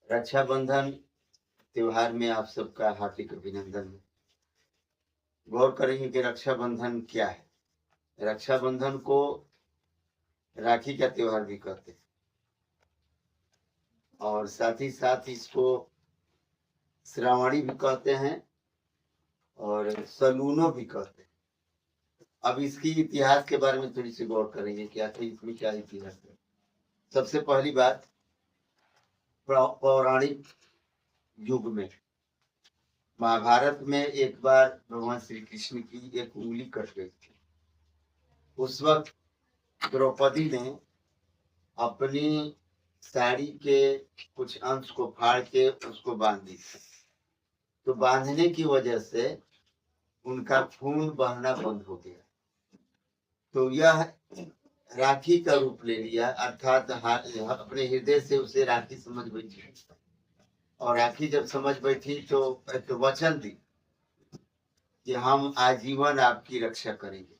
रक्षाबंधन त्योहार में आप सबका हार्दिक अभिनंदन। गौर करेंगे कि रक्षाबंधन क्या है। रक्षाबंधन को राखी का त्योहार भी कहते हैं और साथ ही साथ इसको श्रावणी भी कहते हैं और सलूनो भी कहते हैं। अब इसकी इतिहास के बारे में थोड़ी सी गौर करेंगे कि आखिर इसमें क्या इतिहास है। सबसे पहली बात, पौराणिक युग में महाभारत में एक बार भगवान श्री कृष्ण की एक उंगली कट गई थी। उस वक्त द्रौपदी ने अपनी साड़ी के कुछ अंश को फाड़ के उसको बांध दी। तो बांधने की वजह से उनका खून बहना बंद हो गया। तो यह राखी का रूप ले लिया, अर्थात अपने हृदय से उसे राखी समझ बैठी। और राखी जब समझ बैठी तो वचन दी कि हम आजीवन आपकी रक्षा करेंगे,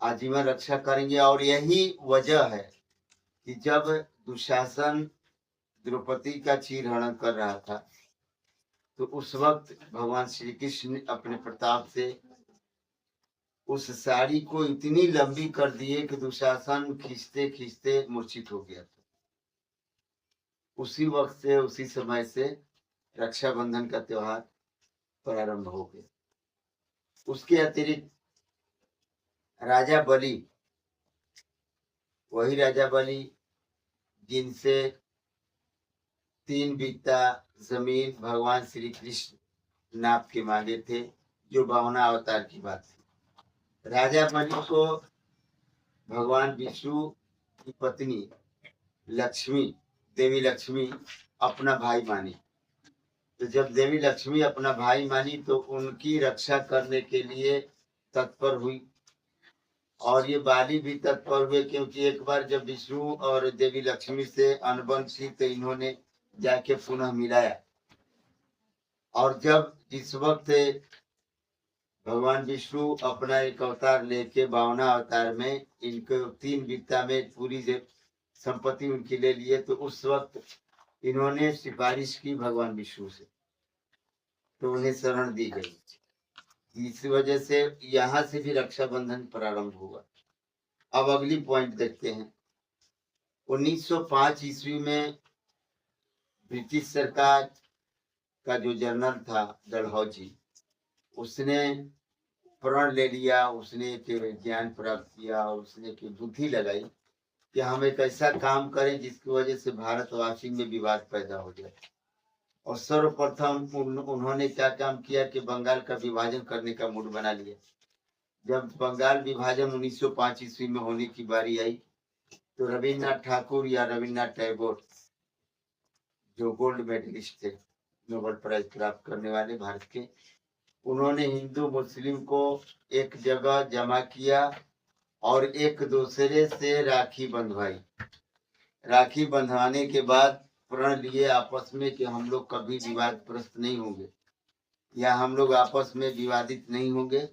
आजीवन रक्षा करेंगे। और यही वजह है कि जब दुशासन द्रौपदी का चीरहरण कर रहा था तो उस वक्त भगवान श्री कृष्ण अपने प्रताप से उस साड़ी को इतनी लंबी कर दिए कि दुशासन खींचते खींचते मूर्छित हो गया था। उसी वक्त से, उसी समय से रक्षाबंधन का त्योहार प्रारंभ हो गया। उसके अतिरिक्त राजा बलि, वही राजा बलि जिनसे 3 बित्ता जमीन भगवान श्री कृष्ण नाप के मांगे थे, जो बावना अवतार की बात थी। राजा बलि को भगवान विष्णु की पत्नी लक्ष्मी, देवी लक्ष्मी अपना भाई मानी। तो जब देवी लक्ष्मी अपना भाई मानी तो उनकी रक्षा करने के लिए तत्पर हुई। और ये बाली भी तत्पर हुए, क्योंकि एक बार जब विष्णु और देवी लक्ष्मी से अनबन थी तो इन्होंने जाके पुनः मिलाया। और जब जिस वक्त भगवान विष्णु अपना एक अवतार लेके बावना अवतार में इनको 3 बित्ता में पूरी संपत्ति उनकी ले लिए, तो उस वक्त इन्होंने सिफारिश की भगवान विष्णु से, तो उन्हें शरण दी गई। इस वजह से यहाँ से भी रक्षाबंधन प्रारंभ हुआ। अब अगली पॉइंट देखते हैं। 1905 ईस्वी में ब्रिटिश सरकार का जो जनरल था डलहौजी, उसने प्रण ले लिया, उसने ज्ञान प्राप्त किया और उसने बुद्धि लगाई कि हम एक ऐसा काम करें जिसकी वजह से भारतवासी में विवाद पैदा हो जाए। और सर्वप्रथम उन्होंने क्या काम किया कि बंगाल का विभाजन करने का मूड बना लिया। जब बंगाल विभाजन 1905 ईस्वी में होने की बारी आई तो रविन्द्रनाथ ठाकुर या रविन्द्रनाथ टैगोर, जो गोल्ड मेडलिस्ट थे, नोबेल प्राइज प्राप्त करने वाले भारत के, उन्होंने हिंदू मुस्लिम को एक जगह जमा किया और एक दूसरे से राखी बंधवाई। राखी बंधवाने के बाद प्रण लिए आपस में कि हम लोग कभी विवादग्रस्त नहीं होंगे या हम लोग आपस में विवादित नहीं होंगे,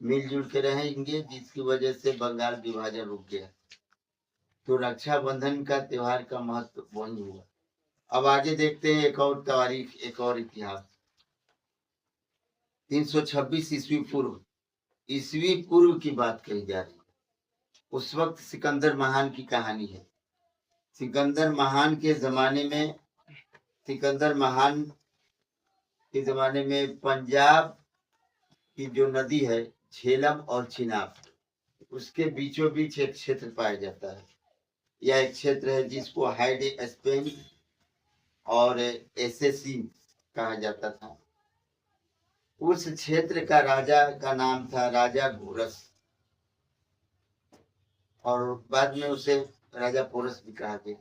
मिलजुल के रहेंगे, जिसकी वजह से बंगाल विभाजन रुक गया। तो रक्षाबंधन का त्योहार का महत्व वही हुआ। अब आगे देखते हैं एक और तारीख, एक और इतिहास। 326 ईस्वी पूर्व की बात कही जा रही है। उस वक्त सिकंदर महान की कहानी है। सिकंदर महान के जमाने में पंजाब की जो नदी है झेलम और चिनाब, उसके बीचों बीच एक क्षेत्र पाया जाता है। यह एक क्षेत्र है जिसको हाइडे स्पेन और एसेसी कहा जाता था। उस क्षेत्र का राजा का नाम था राजा घोरस, और बाद में उसे राजा पोरस भी कहा गया।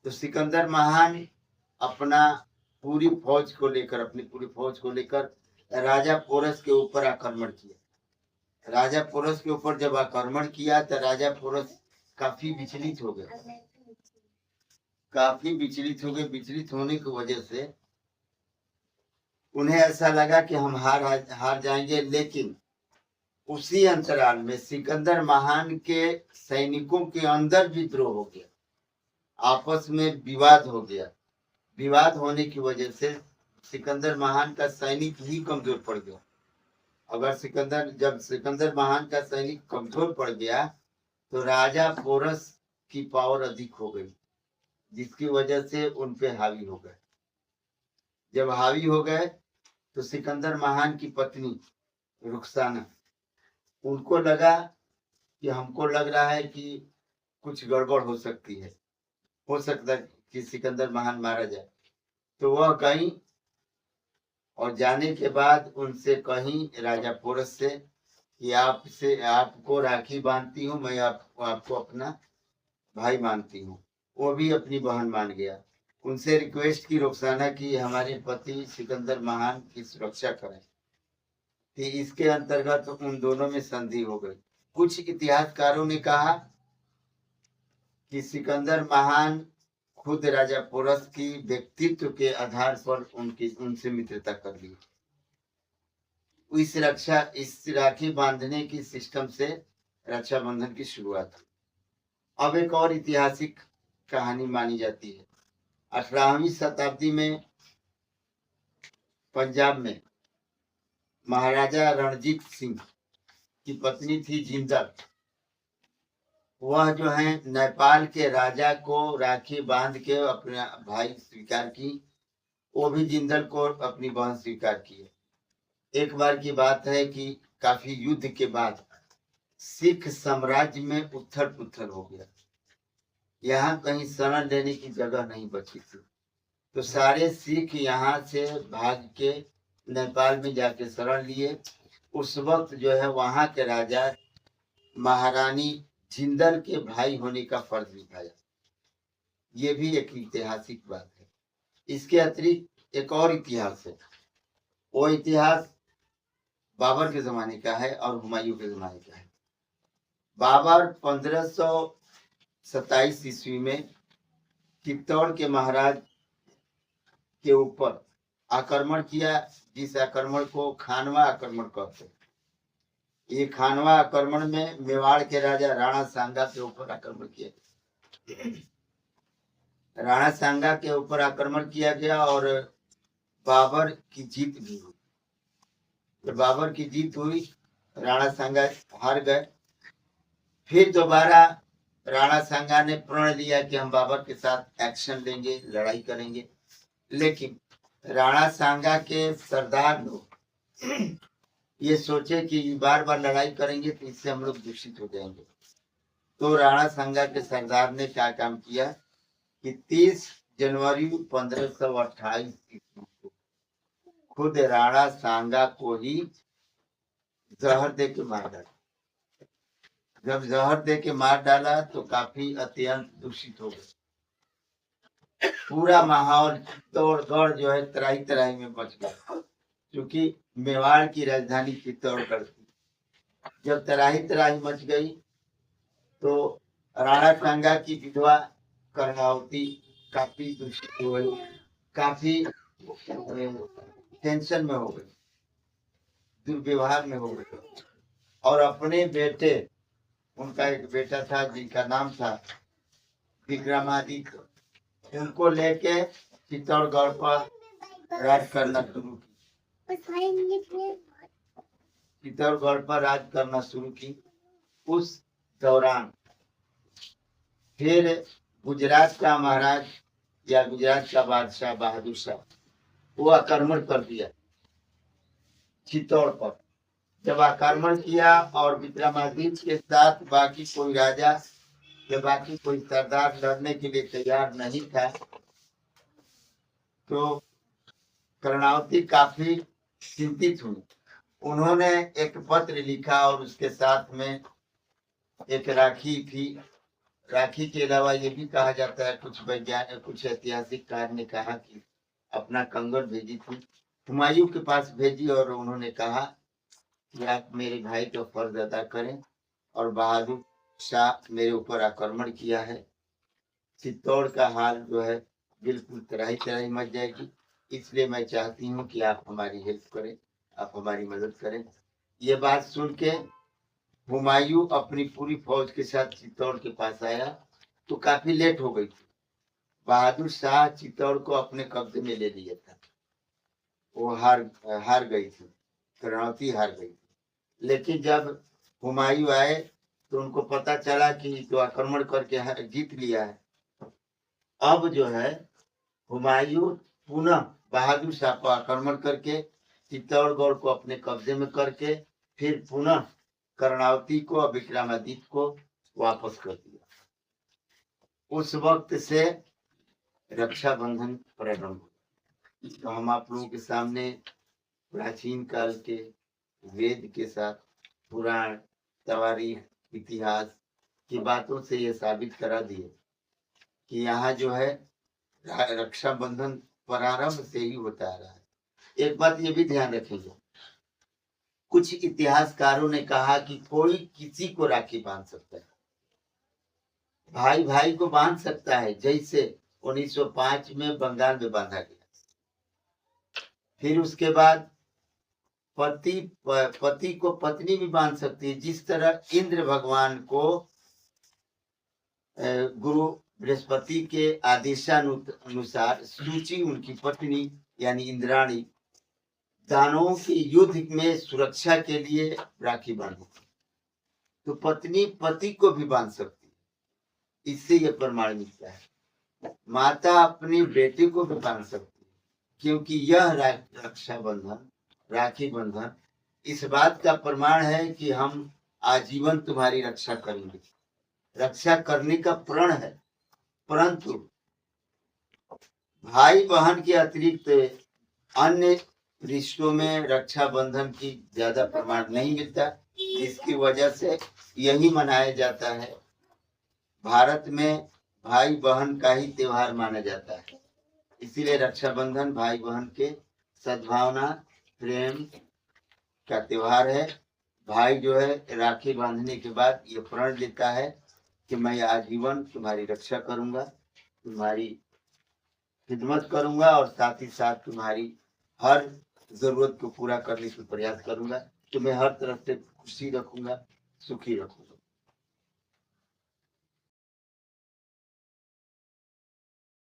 तो सिकंदर महान अपनी पूरी फौज को लेकर राजा पोरस के ऊपर आक्रमण किया। राजा पोरस के ऊपर जब आक्रमण किया तो राजा पोरस काफी विचलित हो गए। विचलित होने की वजह से उन्हें ऐसा लगा कि हम हार जाएंगे। लेकिन उसी अंतराल में सिकंदर महान के सैनिकों के अंदर विद्रोह हो गया, आपस में विवाद हो गया। विवाद होने की वजह से सिकंदर महान का सैनिक ही कमजोर पड़ गया। जब सिकंदर महान का सैनिक कमजोर पड़ गया तो राजा पोरस की पावर अधिक हो गई, जिसकी वजह से उन पे हावी हो गए। जब हावी हो गए तो सिकंदर महान की पत्नी रुखसाना, उनको लगा कि हमको लग रहा है कि कुछ गड़बड़ हो सकती है, हो सकता है कि सिकंदर महान मारा जाए। तो वह गई और जाने के बाद उनसे कहीं राजा पोरस से कि आपको राखी बांधती हूँ, मैं आपको अपना भाई मानती हूँ। वो भी अपनी बहन मान गया। उनसे रिक्वेस्ट की रुखसाना की हमारे पति सिकंदर महान की सुरक्षा करें, कि इसके अंतर्गत उन दोनों में संधि हो गई। कुछ इतिहासकारों ने कहा कि सिकंदर महान खुद राजा पोरस की व्यक्तित्व के आधार पर उनसे मित्रता कर ली। इस राखी बांधने की सिस्टम से रक्षाबंधन की शुरुआत हुई। अब एक और ऐतिहासिक कहानी मानी जाती है। 18वीं शताब्दी में पंजाब में महाराजा रणजीत सिंह की पत्नी थी जिंदल। वह जो है नेपाल के राजा को राखी बांध के अपना भाई स्वीकार की, वो भी जिंदल को अपनी बहन स्वीकार की है। एक बार की बात है कि काफी युद्ध के बाद सिख साम्राज्य में उथल पुथल हो गया। यहाँ कहीं शरण लेने की जगह नहीं बची थी, तो सारे सिख यहाँ से भाग के नेपाल में जाके शरण लिए। उस वक्त जो है वहां के राजा महारानी जिंदल के भाई होने का फर्ज निभाया। ये भी एक ऐतिहासिक बात है। इसके अतिरिक्त एक और इतिहास है। वो इतिहास बाबर के जमाने का है और हुमायूं के जमाने का है। बाबर 1527 ईस्वी में चित्तौड़ के महाराज के ऊपर आक्रमण किया, जिस आक्रमण को खानवा आक्रमण कहते हैं। ये खानवा आक्रमण में मेवाड़ के राजा राणा सांगा के ऊपर आक्रमण किया। राणा सांगा के ऊपर आक्रमण किया गया और बाबर की जीत भी हुई। तो बाबर की जीत हुई, राणा सांगा हार गए। फिर दोबारा राणा सांगा ने प्रण लिया कि हम बाबर के साथ एक्शन लेंगे, लड़ाई करेंगे। लेकिन राणा सांगा के सरदार लोग ये सोचे कि बार बार लड़ाई करेंगे तो इससे हम लोग दूषित हो जाएंगे। तो राणा सांगा के सरदार ने क्या काम किया कि 30 जनवरी 1528 को खुद राणा सांगा को ही जहर दे के मार डाला। जब जहर दे के मार डाला तो काफी अत्यंत दूषित हो गए। पूरा माहौल चित्तौड़गढ़ जो है तराई तराई में बच गया, क्योंकि मेवाड़ की राजधानी चित्तौड़गढ़ थी। जब तराही तराही मच गई तो राणा सांगा की विधवा कर्णावती काफी दूषित हो गई, काफी टेंशन में हो गई, दुर्व्यवहार में हो गई। और अपने बेटे, उनका एक बेटा था जिनका नाम था विक्रमादित्य, उनको लेके चित्तौड़गढ़ पर राज करना शुरू की। चित्तौड़गढ़ पर राज करना शुरू की। उस दौरान फिर गुजरात का महाराज या गुजरात का बादशाह बहादुर शाह वो आक्रमण कर दिया चित्तौड़ पर। जब आक्रमण किया और विक्रमादित्य के साथ बाकी कोई राजा या बाकी कोई सरदार लड़ने के लिए तैयार नहीं था, तो कर्णावती काफी चिंतित हुई। उन्होंने एक पत्र लिखा और उसके साथ में एक राखी थी। राखी के अलावा ये भी कहा जाता है, कुछ ऐतिहासिक कार ने कहा कि अपना कंगन भेजी थी, हुमायूं के पास भेजी और उन्होंने कहा कि आप मेरे भाई का फर्ज अदा करें और बहादुर शाह मेरे ऊपर आक्रमण किया है। चित्तौड़ का हाल जो है बिल्कुल तराही तराही मच जाएगी, इसलिए मैं चाहती हूँ कि आप हमारी हेल्प करें, आप हमारी मदद करें। ये बात सुन के हुमायूं अपनी पूरी फौज के साथ चित्तौड़ के पास आया तो काफी लेट हो गई थी। बहादुर शाह चित्तौड़ को अपने कब्जे में ले लिया था। वो हार गई थी, कर्णावती हार गई थी। लेकिन जब हुमायूं आए तो उनको पता चला कि तो आक्रमण करके जीत लिया है। अब जो है हुमायूं पुनः बहादुर शाह को आक्रमण करके चित्तौड़गढ़ को अपने कब्जे में करके फिर पुनः कर्णावती को और विक्रमादित्य को वापस कर दिया। उस वक्त से रक्षाबंधन प्रारंभ हुआ। तो हम आप लोगों के सामने प्राचीन काल के वेद के साथ पुराण, तवारीख, इतिहास की बातों से ये साबित करा दिए कि यहाँ जो है रक्षाबंधन प्रारंभ से ही होता आ रहा है। एक बात ये भी ध्यान रखेंगे, कुछ इतिहासकारों ने कहा कि कोई किसी को राखी बांध सकता है, भाई भाई को बांध सकता है, जैसे 1905 में बंगाल में बांधा गया। फिर उसके बाद पति को पत्नी भी बांध सकती है, जिस तरह इंद्र भगवान को गुरु बृहस्पति के आदेशानुसार सूची उनकी पत्नी यानी इंद्राणी दानवों के युद्ध में सुरक्षा के लिए राखी बांधी, तो पत्नी पति को भी बांध सकती है। इससे यह प्रमाण मिलता है। माता अपने बेटे को भी बांध सकती है, क्योंकि यह रक्षाबंधन, राखी बंधन इस बात का प्रमाण है कि हम आजीवन तुम्हारी रक्षा करेंगे, रक्षा करने का प्रण है। परंतु भाई बहन के अतिरिक्त अन्य रिश्तों में रक्षाबंधन की ज्यादा प्रमाण नहीं मिलता, जिसकी वजह से यही मनाया जाता है। भारत में भाई बहन का ही त्योहार माना जाता है, इसीलिए रक्षाबंधन भाई बहन के सद्भावना प्रेम का त्योहार है। भाई जो है राखी बांधने के बाद ये प्रण लेता है कि मैं आजीवन तुम्हारी रक्षा करूंगा, तुम्हारी खिदमत करूंगा और साथ ही साथ तुम्हारी हर जरूरत को पूरा करने का प्रयास करूंगा, तुम्हें हर तरफ से खुशी रखूंगा, सुखी रखूंगा।